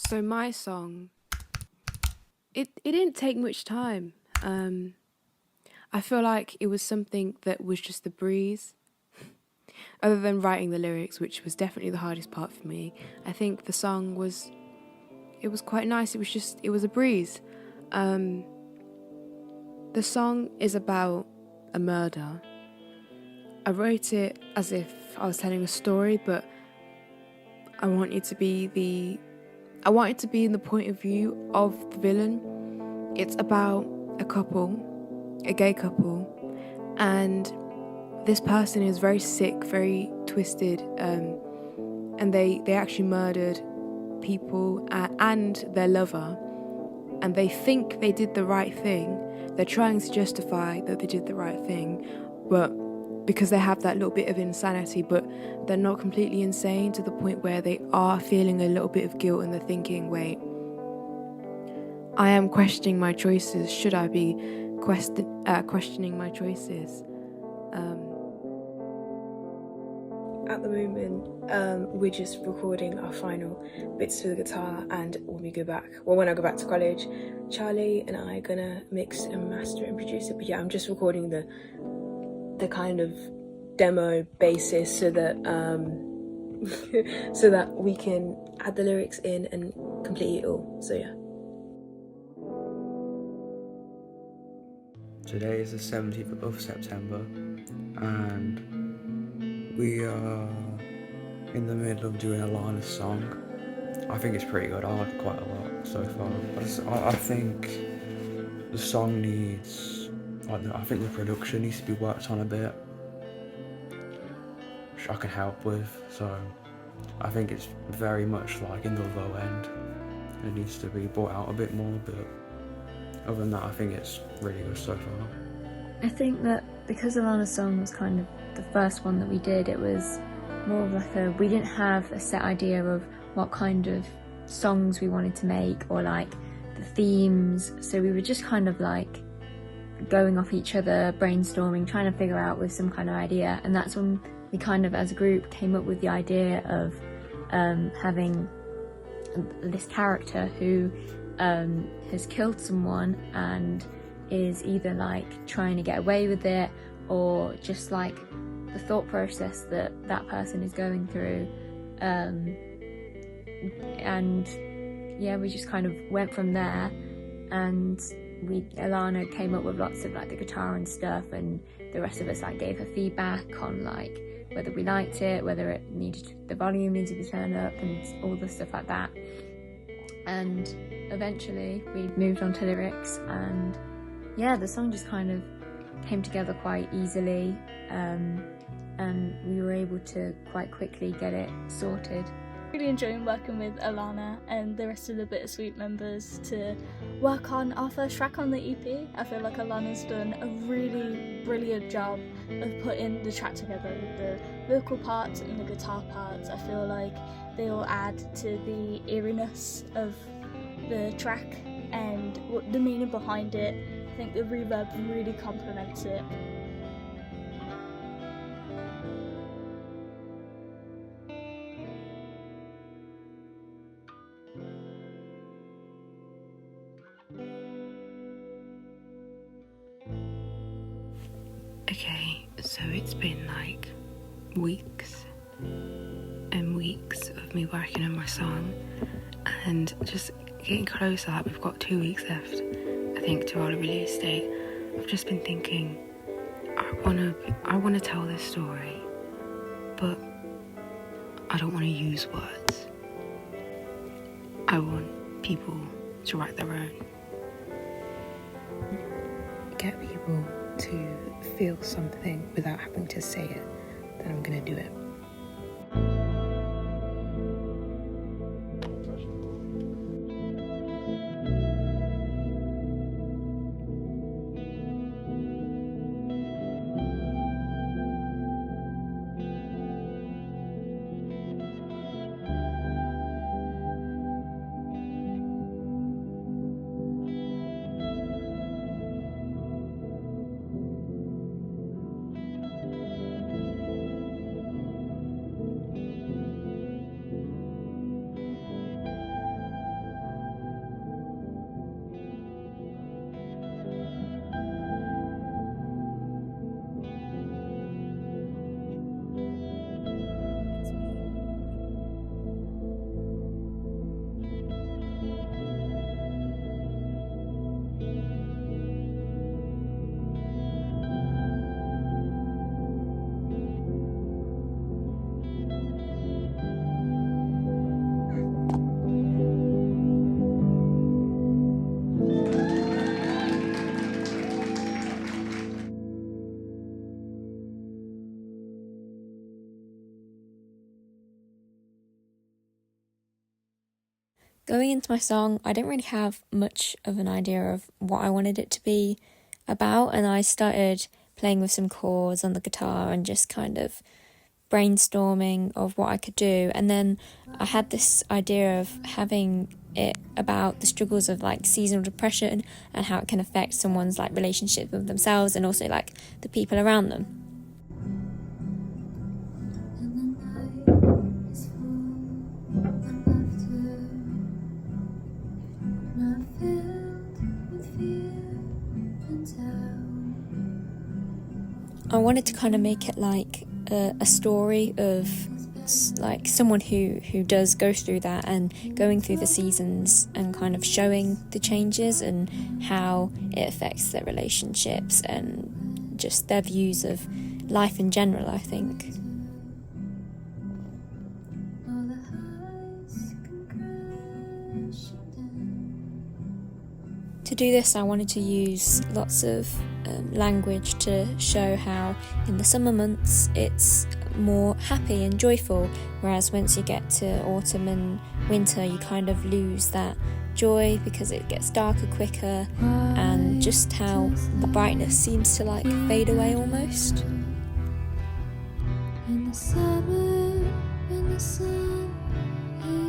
So my song, it didn't take much time. I feel like it was something that was just a breeze. Other than writing the lyrics, which was definitely the hardest part for me, I think the song was quite nice. It was a breeze. The song is about a murder. I wrote it as if I was telling a story, but I wanted to be in the point of view of the villain. It's about a gay couple, and this person is very sick, very twisted, and they actually murdered people and their lover, and they think they did the right thing. They're trying to justify that they did the right thing, but because they have that little bit of insanity, but they're not completely insane to the point where they are feeling a little bit of guilt and they're thinking, wait, I am questioning my choices. Should I be questioning my choices? At the moment, we're just recording our final bits for the guitar, and when I go back to college, Charlie and I are gonna mix and master it and produce it. But yeah, I'm just recording the kind of demo basis so that so that we can add the lyrics in and complete it all. So yeah. Today is the 17th of September and we are in the middle of doing Alana's song. I think it's pretty good. I like it quite a lot so far. I think the song needs, I think the production needs to be worked on a bit, which I can help with. So I think it's very much like in the low end. It needs to be brought out a bit more, but other than that, I think it's really good so far. I think that because Alana's song was kind of the first one that we did, it was more of like we didn't have a set idea of what kind of songs we wanted to make or like the themes, so we were just kind of like going off each other, brainstorming, trying to figure out with some kind of idea. And that's when we kind of as a group came up with the idea of having this character who has killed someone and is either like trying to get away with it or just like the thought process that that person is going through, and yeah, we just kind of went from there. And Alana came up with lots of like the guitar and stuff, and the rest of us like gave her feedback on like whether we liked it, whether the volume needed to be turned up and all the stuff like that. And eventually we moved on to lyrics, and yeah, the song just kind of came together quite easily, and we were able to quite quickly get it sorted. Really enjoying working with Alana and the rest of the Bittersweet members to work on our first track on the EP. I feel like Alana's done a really brilliant job of putting the track together with the vocal parts and the guitar parts. I feel like they all add to the eeriness of the track and the meaning behind it. I think the reverb really complements it. Okay, so it's been like weeks and weeks of me working on my song and just getting closer. Like, we've got 2 weeks left, I think, to our release date. I've just been thinking, I wanna tell this story, but I don't want to use words. I want people to write their own. Get people to feel something without having to say it, then I'm gonna do it. Going into my song, I didn't really have much of an idea of what I wanted it to be about, and I started playing with some chords on the guitar and just kind of brainstorming of what I could do. And then I had this idea of having it about the struggles of like seasonal depression and how it can affect someone's like relationship with themselves and also like the people around them. I wanted to kind of make it like a story of like someone who does go through that and going through the seasons and kind of showing the changes and how it affects their relationships and just their views of life in general, I think. To do this, I wanted to use lots of language to show how in the summer months it's more happy and joyful, whereas once you get to autumn and winter you kind of lose that joy because it gets darker quicker and just how the brightness seems to like fade away almost. In the summer, when the sun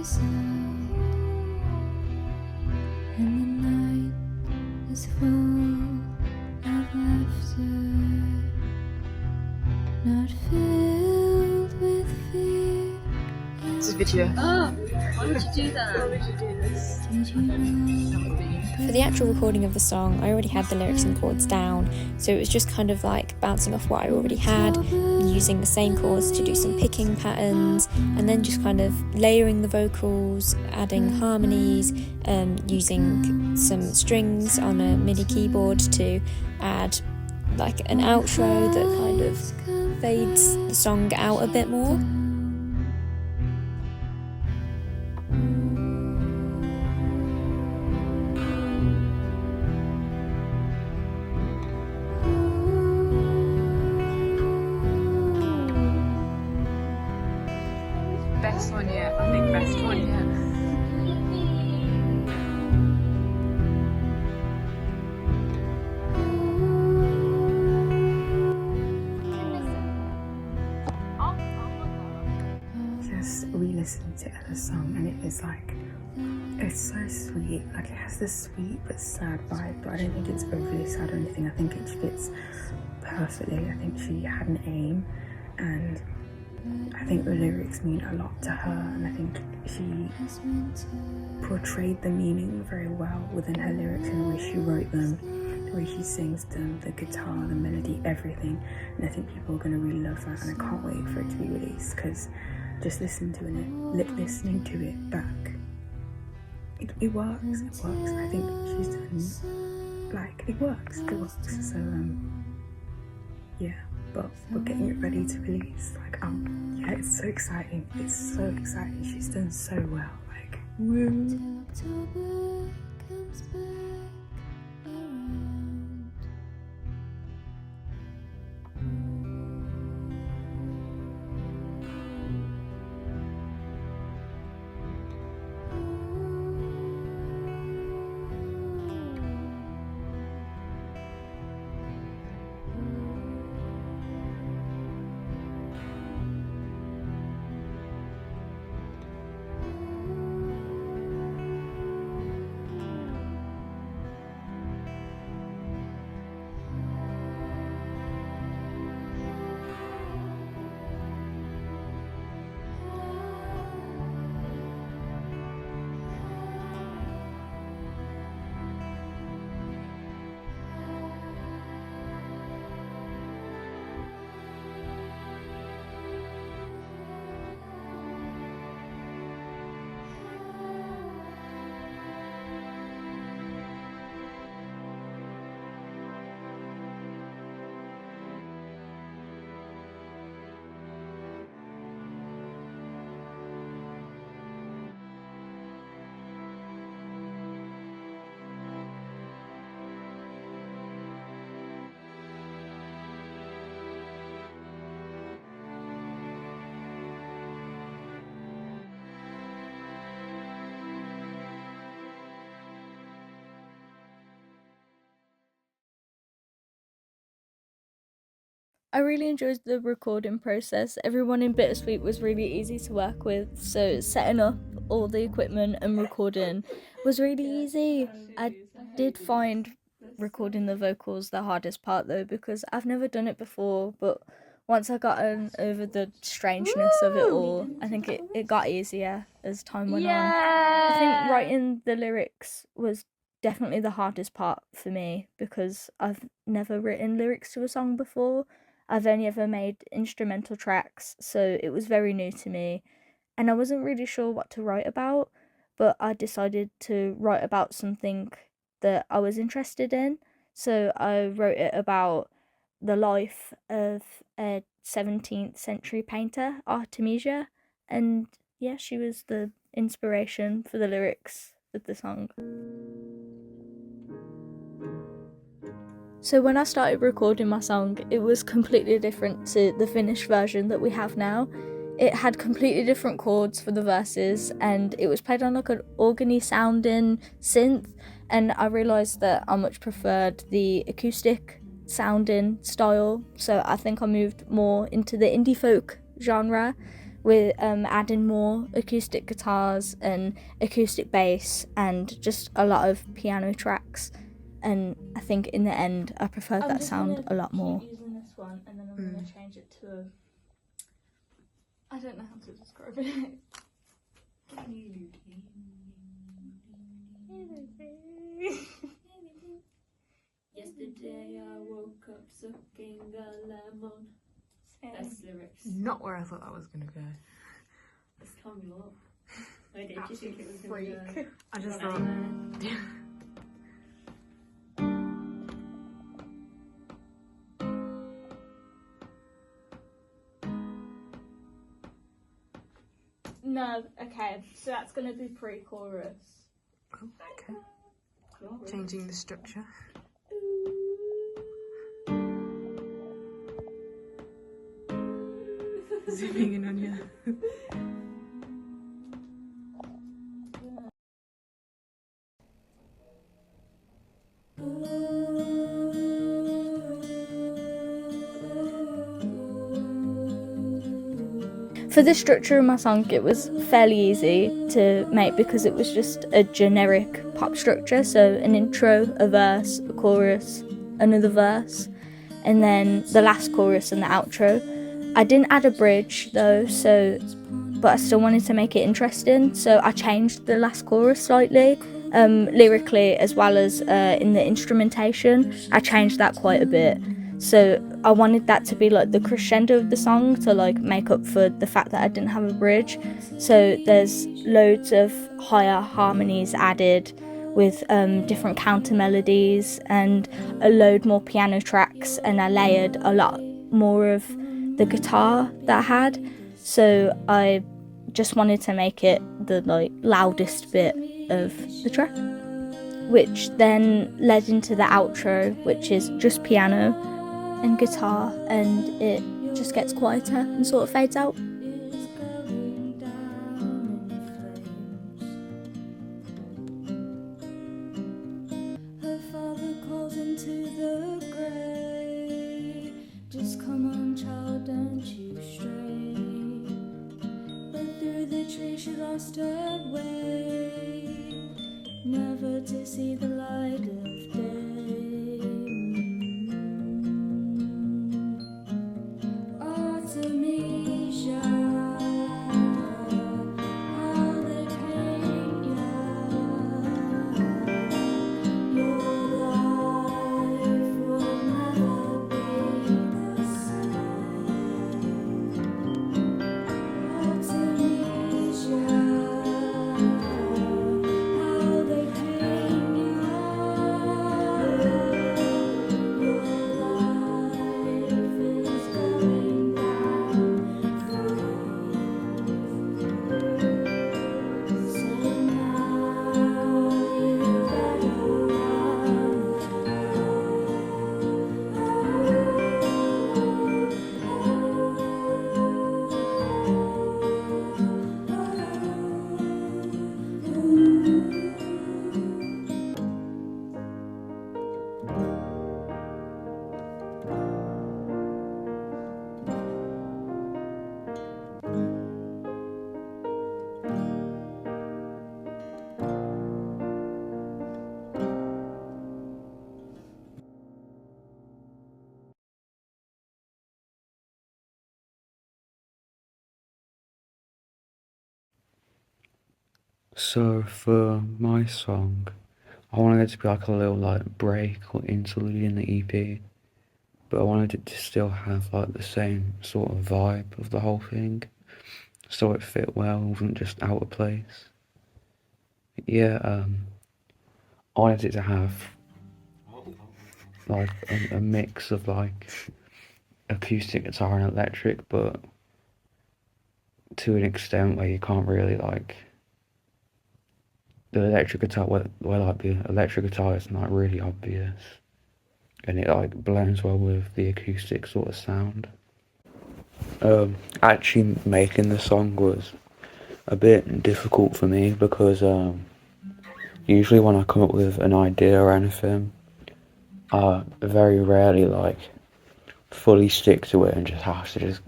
is out and the night is full of laughter, not filled with fear. This is video. Oh, why would you do that? Why would you do this? Did you know? For the actual recording of the song, I already had the lyrics and chords down, so it was just kind of like bouncing off what I already had, using the same chords to do some picking patterns, and then just kind of layering the vocals, adding harmonies, using some strings on a MIDI keyboard to add like an outro that kind of fades the song out a bit more. Best one yet. I think best one yet. Just re-listened to the song and it is like, it's so sweet. Like it has this sweet but sad vibe, but I don't think it's overly sad or anything. I think it fits perfectly. I think she had an aim, and I think the lyrics mean a lot to her, and I think she portrayed the meaning very well within her lyrics and the way she wrote them, the way she sings them, the guitar, the melody, everything. And I think people are going to really love that, and I can't wait for it to be released, because just listening to it back, it works. I think she's done, like, it works. So yeah, but we're getting it ready to release. Like, yeah, it's so exciting. She's done so well. Like, woo. I really enjoyed the recording process. Everyone in Bittersweet was really easy to work with, so setting up all the equipment and recording was really easy. I did find recording the vocals the hardest part though, because I've never done it before, but once I got over the strangeness of it all, I think it got easier as time went on. I think writing the lyrics was definitely the hardest part for me, because I've never written lyrics to a song before. I've only ever made instrumental tracks, so it was very new to me, and I wasn't really sure what to write about, but I decided to write about something that I was interested in. So I wrote it about the life of a 17th century painter, Artemisia, and yeah, she was the inspiration for the lyrics of the song. So when I started recording my song, it was completely different to the finished version that we have now. It had completely different chords for the verses, and it was played on like an organy sounding synth, and I realised that I much preferred the acoustic sounding style, so I think I moved more into the indie folk genre with adding more acoustic guitars and acoustic bass and just a lot of piano tracks. And I think in the end I preferred that sound a lot more. Keep using this one, and then I'm gonna change it to. I don't know how to describe it. Yesterday I woke up sucking a lemon. That's lyrics. Not where I thought that was gonna go. It's coming up. Where did you think it was gonna go? I just thought. No, okay, so that's gonna be pre-chorus. Okay. Changing the structure. Zooming in on you. For the structure of my song, it was fairly easy to make because it was just a generic pop structure, so an intro, a verse, a chorus, another verse, and then the last chorus and the outro. I didn't add a bridge though, but I still wanted to make it interesting, so I changed the last chorus slightly, lyrically as well as in the instrumentation. I changed that quite a bit. So I wanted that to be like the crescendo of the song to like make up for the fact that I didn't have a bridge. So there's loads of higher harmonies added with different counter melodies and a load more piano tracks, and I layered a lot more of the guitar that I had. So I just wanted to make it the like loudest bit of the track, which then led into the outro, which is just piano and guitar, and it just gets quieter and sort of fades out. Her father calls into the grey, just come on child, don't you stray. But through the tree she lost her way, never to see the light of day. Artemisia, how they paint ya. Your life will never be the same. Artemisia, how they paint ya. So for my song, I wanted it to be like a little like break or interlude in the EP, but I wanted it to still have like the same sort of vibe of the whole thing, so it fit well, it wasn't just out of place. Yeah, I wanted it to have like a mix of like acoustic guitar and electric, but to an extent where you can't really like the electric guitar, where like the electric guitar is not really obvious, and it like blends well with the acoustic sort of sound. Actually making the song was a bit difficult for me because usually when I come up with an idea or anything, I very rarely like fully stick to it and just have to just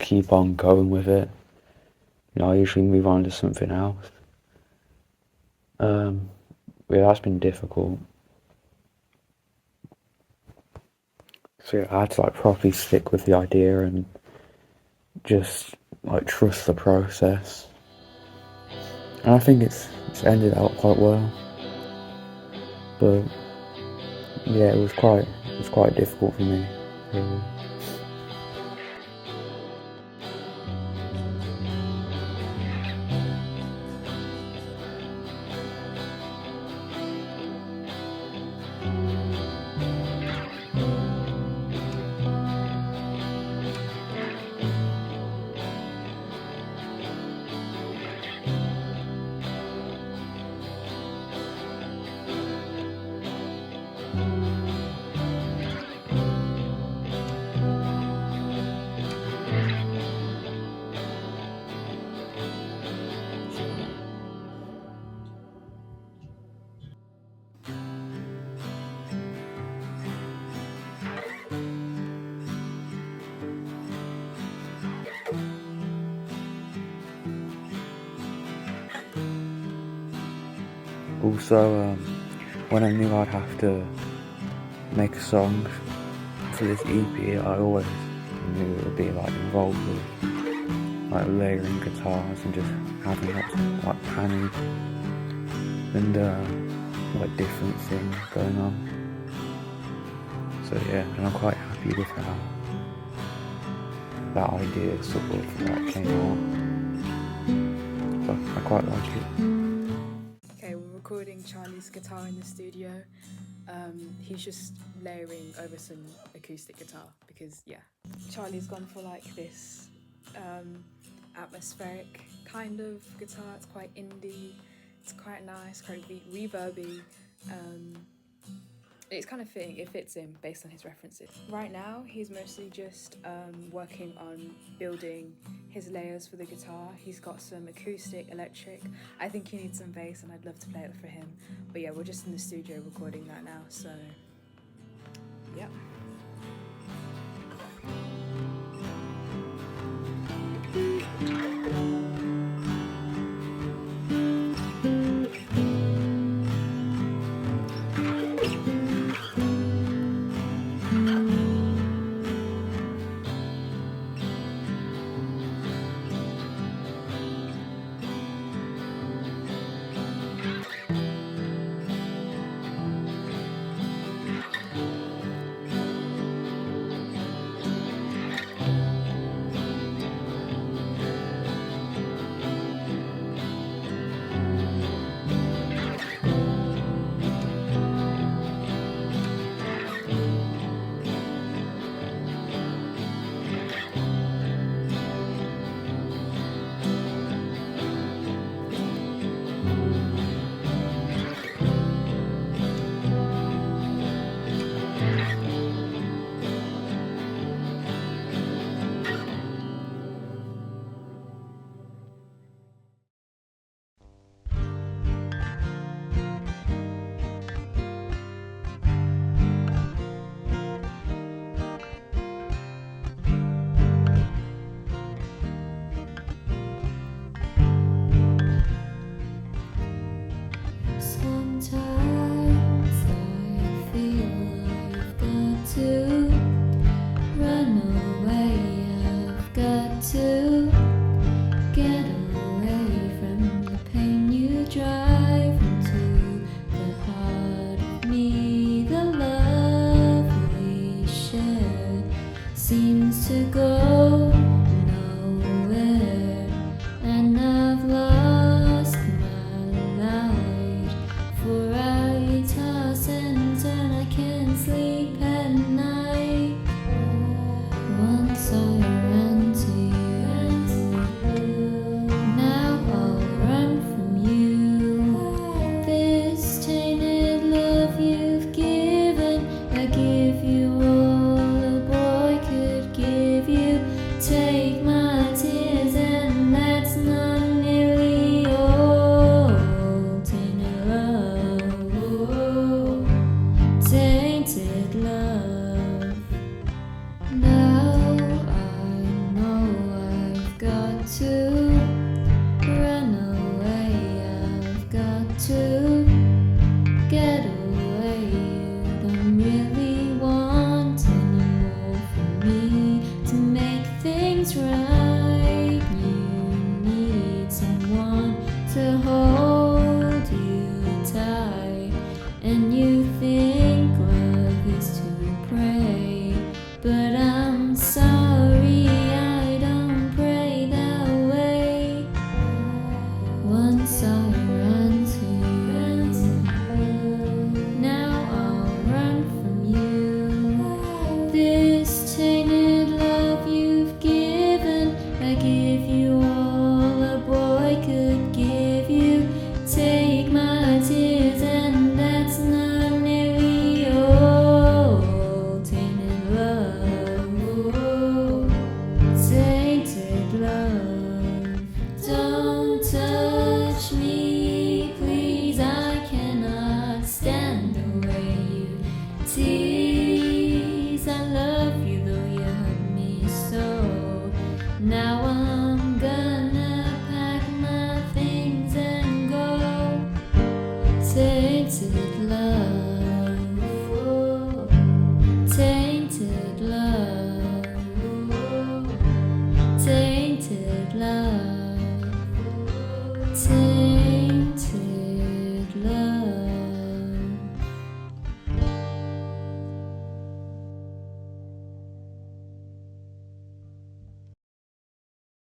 keep on going with it. You know, I usually move on to something else. Yeah, that's been difficult. So yeah, I had to like properly stick with the idea and just like trust the process. And I think it's ended out quite well. But yeah, it was quite difficult for me. Really. Also, when I knew I'd have to make a song for this EP, I always knew it would be like involved with like layering guitars and just having lots of like panning and like different things going on. So yeah, and I'm quite happy with how that idea sort of like came out. So I quite like it. Okay, we're recording Charlie's guitar in the studio. He's just layering over some acoustic guitar because, yeah, Charlie's gone for like this atmospheric kind of guitar. It's quite indie, it's quite nice, quite reverby. It's kind of fitting, it fits in based on his references. Right now, he's mostly just working on building his layers for the guitar. He's got some acoustic, electric. I think he needs some bass and I'd love to play it for him. But yeah, we're just in the studio recording that now, so yeah.